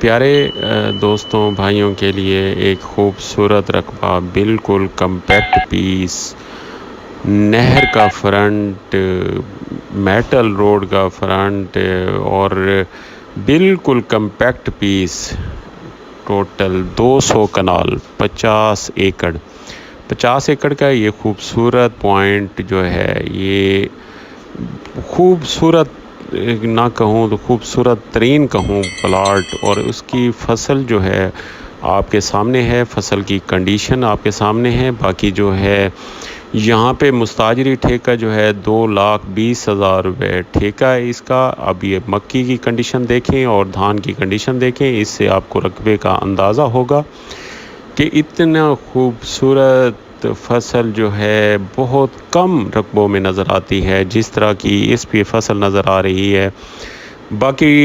پیارے دوستوں بھائیوں کے لیے ایک خوبصورت رقبہ، بالکل کمپیکٹ پیس، نہر کا فرنٹ، میٹل روڈ کا فرنٹ اور بالکل کمپیکٹ پیس، ٹوٹل 200 کنال، 50 ایکڑ کا یہ خوبصورت پوائنٹ جو ہے، یہ خوبصورت نہ کہوں تو خوبصورت ترین کہوں پلاٹ، اور اس کی فصل جو ہے آپ کے سامنے ہے، فصل کی کنڈیشن آپ کے سامنے ہے۔ باقی جو ہے یہاں پہ مستاجری ٹھیکہ جو ہے 2,20,000 روپے ٹھیکہ ہے اس کا۔ اب یہ مکی کی کنڈیشن دیکھیں اور دھان کی کنڈیشن دیکھیں، اس سے آپ کو رقبے کا اندازہ ہوگا کہ اتنا خوبصورت فصل جو ہے بہت کم رقبوں میں نظر آتی ہے، جس طرح کی اس پہ فصل نظر آ رہی ہے۔ باقی